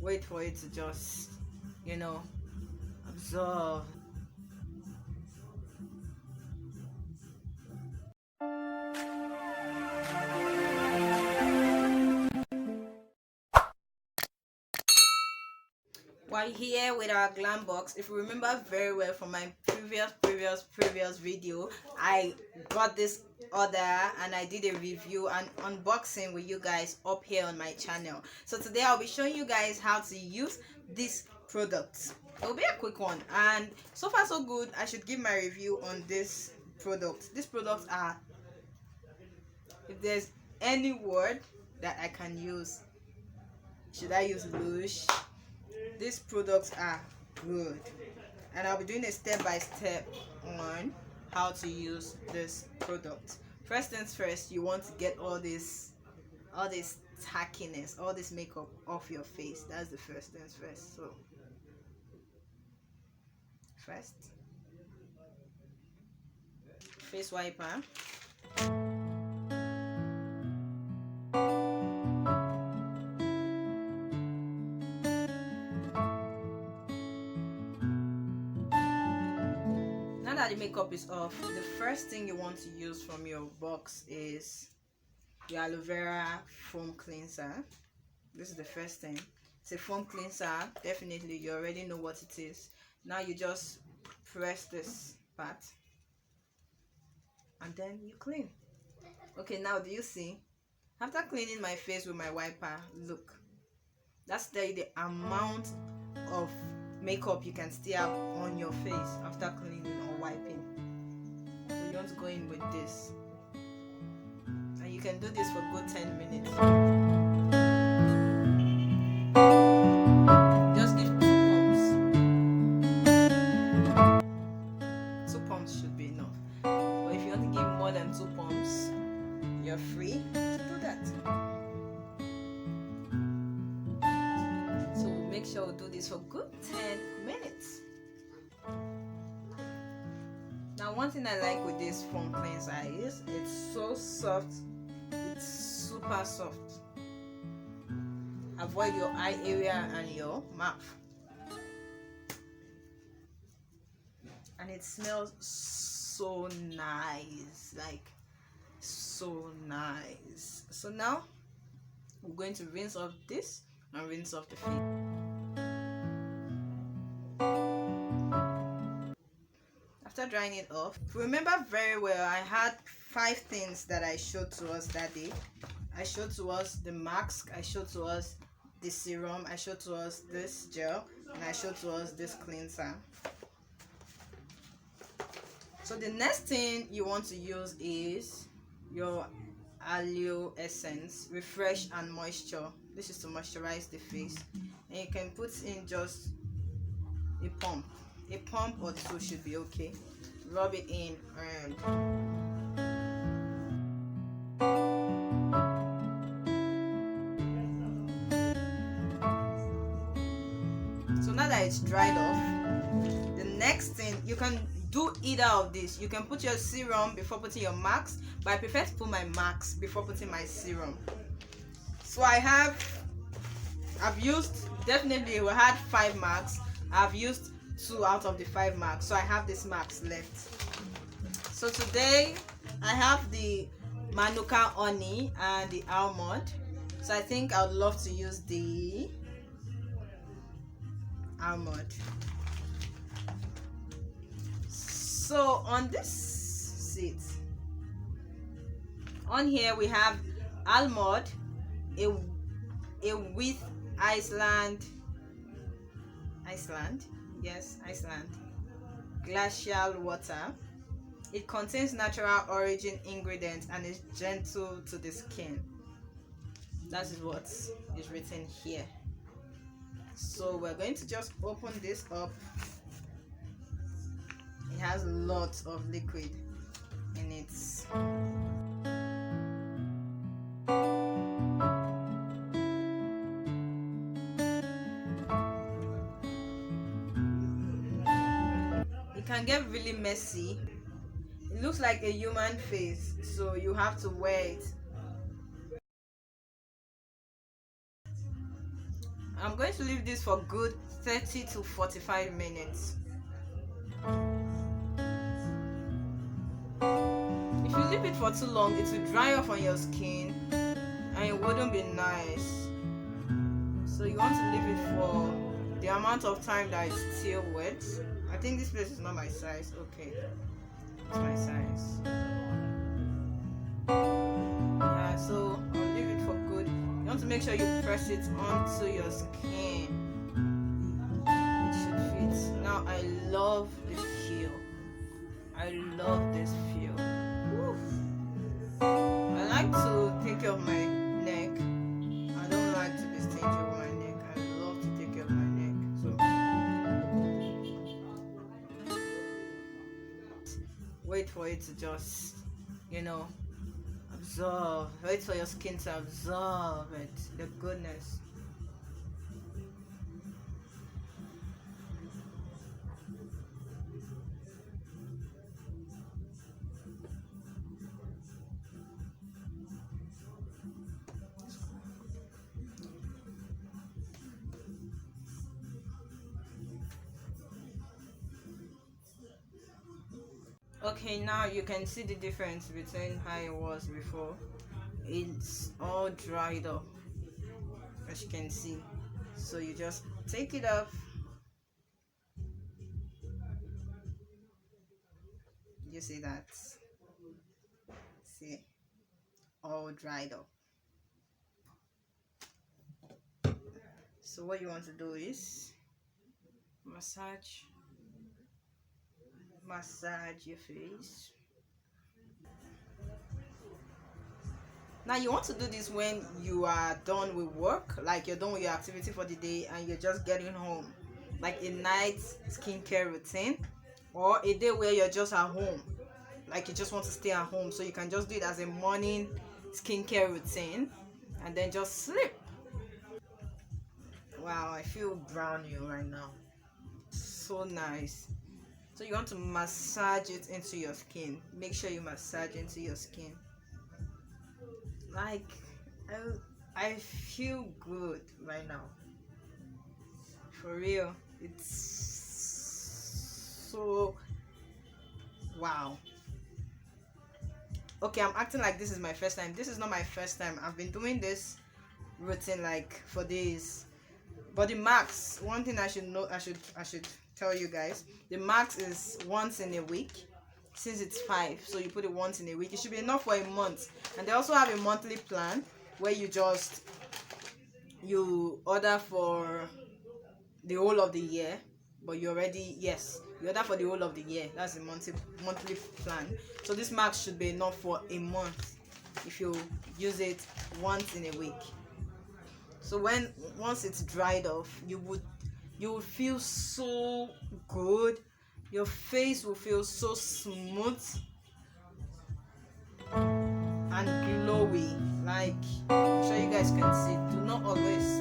wait for it to just, absorb. While here with our glam box, if you remember very well from my previous video, I got this order and I did a review and unboxing with you guys up here on my channel. So today I'll be showing you guys how to use these products. It'll be a quick one, and so far so good. I should give my review on this product. These products are, if there's any word that I can use, should I use lush? These products are good, and I'll be doing a step-by-step on how to use this product. First things first, you want to get all this tackiness, all this makeup off your face. That's the first things first. So first, face wiper. Now that the makeup is off, the first thing you want to use from your box is the Aloe Vera foam cleanser. This is the first thing. It's a foam cleanser. Definitely you already know what it is. Now you just press this part and then you clean. Okay, now do you see? After cleaning my face with my wiper, look, that's the amount of makeup you can still have on your face after cleaning or wiping. So you want to go in with this, and you can do this for a good 10 minutes. Just give 2 pumps should be enough, but if you want to give more than 2 pumps, you're free to do that. So make sure we do this for good 10 minutes. Now, one thing I like with this foam cleanser is it's so soft. It's super soft. Avoid your eye area and your mouth. And it smells so nice, like so nice. So now we're going to rinse off this and rinse off the face. After drying it off, remember very well, I had 5 things that I showed to us that day. I showed to us the mask, I showed to us the serum, I showed to us this gel, and I showed to us this cleanser. So the next thing you want to use is your aloe essence, refresh and moisture. This is to moisturize the face, and you can put in just a pump or 2 should be okay. Rub it in and so now that it's dried off, the next thing, you can do either of this. You can put your serum before putting your mask, but I prefer to put my mask before putting my serum. So I've used, definitely we had 5 masks. I've used 2 out of the 5 marks, so I have this marks left. So today I have the manuka honey and the almond, so I think I would love to use the almond. So on this seat, on here we have almond, a with Iceland, yes, Iceland glacial water. It contains natural origin ingredients and is gentle to the skin. That is what is written here. So we're going to just open this up. It has lots of liquid in it. It can get really messy. It looks like a human face, so you have to wear it. I'm going to leave this for good 30 to 45 minutes. If you leave it for too long, it will dry off on your skin and it wouldn't be nice. So you want to leave it for the amount of time that it's still wet. I think this place is not my size. Okay, it's my size. Yeah, so I'll leave it for good. You want to make sure you press it onto your skin. It should fit. Now I love the feel. I love this feel. Woo. I like to take care of my neck. I don't like to be stingy with my neck. I love to take care of my neck. So wait for it to just, absorb. Wait for your skin to absorb it. The goodness. Okay, now you can see the difference between how it was before. It's all dried up, as you can see. So you just take it off. You see that? See, all dried up. So what you want to do is massage your face. Now you want to do this when you are done with work, like you're done with your activity for the day and you're just getting home, like a night skincare routine, or a day where you're just at home, like you just want to stay at home, so you can just do it as a morning skincare routine and then just sleep. Wow, I feel brand new right now. So nice. So you want to massage it into your skin. Make sure you massage into your skin. Like, I feel good right now. For real. It's so wow. Okay, I'm acting like this is my first time. This is not my first time. I've been doing this routine like for days. But the max, one thing I should tell you guys, the max is once in a week. Since it's 5, so you put it once in a week. It should be enough for a month. And they also have a monthly plan where you order for the whole of the year, but you order for the whole of the year. That's the monthly plan. So this max should be enough for a month if you use it once in a week. So once it's dried off, you would feel so good. Your face will feel so smooth and glowy. Like, I'm sure you guys can see. Do not always